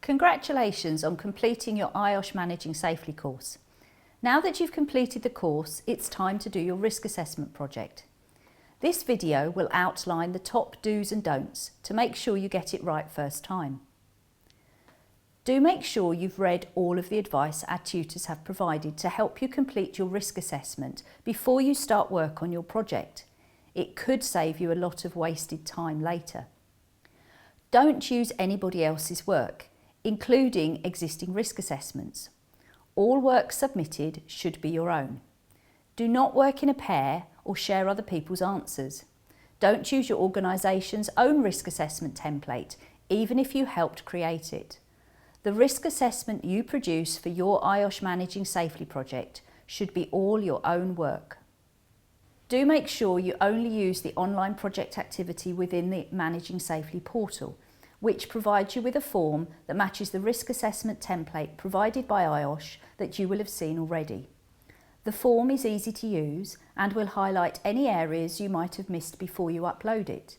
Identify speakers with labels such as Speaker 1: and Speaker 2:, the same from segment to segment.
Speaker 1: Congratulations on completing your IOSH Managing Safely course. Now that you've completed the course, it's time to do your risk assessment project. This video will outline the top do's and don'ts to make sure you get it right first time. Do make sure you've read all of the advice our tutors have provided to help you complete your risk assessment before you start work on your project. It could save you a lot of wasted time later. Don't use anybody else's work, including existing risk assessments. All work submitted should be your own. Do not work in a pair or share other people's answers. Don't use your organisation's own risk assessment template, even if you helped create it. The risk assessment you produce for your IOSH Managing Safely project should be all your own work. Do make sure you only use the online project activity within the Managing Safely portal, which provides you with a form that matches the risk assessment template provided by IOSH that you will have seen already. The form is easy to use and will highlight any areas you might have missed before you upload it.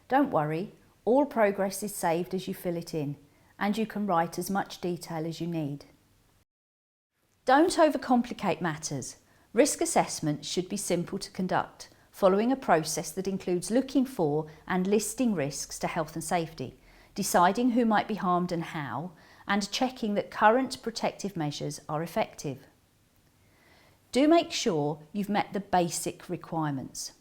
Speaker 1: Don't worry, all progress is saved as you fill it in, and you can write as much detail as you need. Don't overcomplicate matters. Risk assessment should be simple to conduct, following a process that includes looking for and listing risks to health and safety, deciding who might be harmed and how, and checking that current protective measures are effective. Do make sure you've met the basic requirements.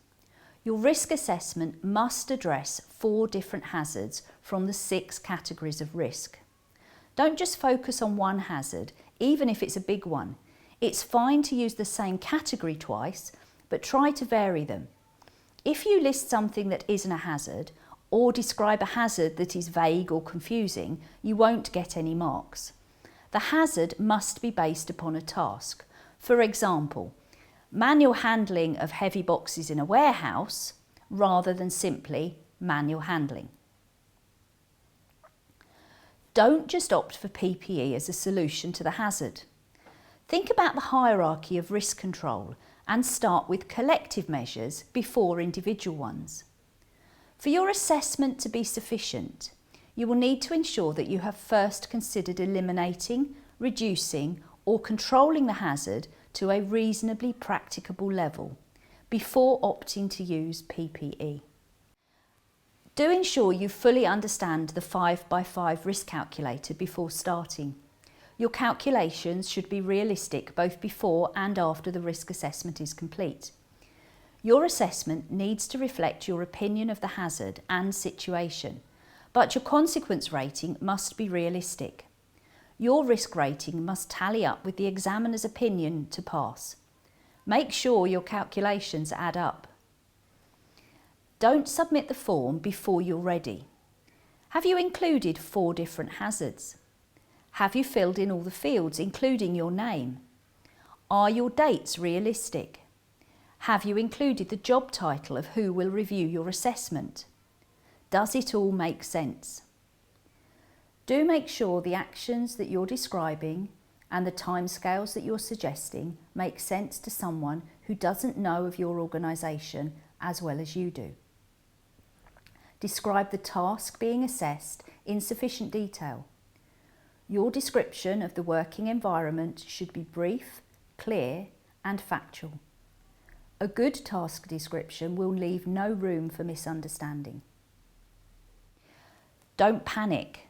Speaker 1: Your risk assessment must address 4 different hazards from the 6 categories of risk. Don't just focus on one hazard, even if it's a big one. It's fine to use the same category twice, but try to vary them. If you list something that isn't a hazard, or describe a hazard that is vague or confusing, you won't get any marks. The hazard must be based upon a task. For example, manual handling of heavy boxes in a warehouse, rather than simply manual handling. Don't just opt for PPE as a solution to the hazard. Think about the hierarchy of risk control and start with collective measures before individual ones. For your assessment to be sufficient, you will need to ensure that you have first considered eliminating, reducing or controlling the hazard to a reasonably practicable level before opting to use PPE. Do ensure you fully understand the 5x5 risk calculator before starting. Your calculations should be realistic both before and after the risk assessment is complete. Your assessment needs to reflect your opinion of the hazard and situation, but your consequence rating must be realistic. Your risk rating must tally up with the examiner's opinion to pass. Make sure your calculations add up. Don't submit the form before you're ready. Have you included 4 different hazards? Have you filled in all the fields, including your name? Are your dates realistic? Have you included the job title of who will review your assessment? Does it all make sense? Do make sure the actions that you're describing and the timescales that you're suggesting make sense to someone who doesn't know of your organisation as well as you do. Describe the task being assessed in sufficient detail. Your description of the working environment should be brief, clear and factual. A good task description will leave no room for misunderstanding. Don't panic.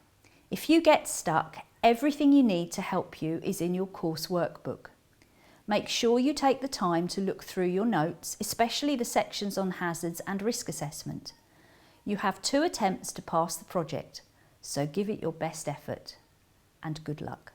Speaker 1: If you get stuck, everything you need to help you is in your course workbook. Make sure you take the time to look through your notes, especially the sections on hazards and risk assessment. You have 2 attempts to pass the project, so give it your best effort and good luck.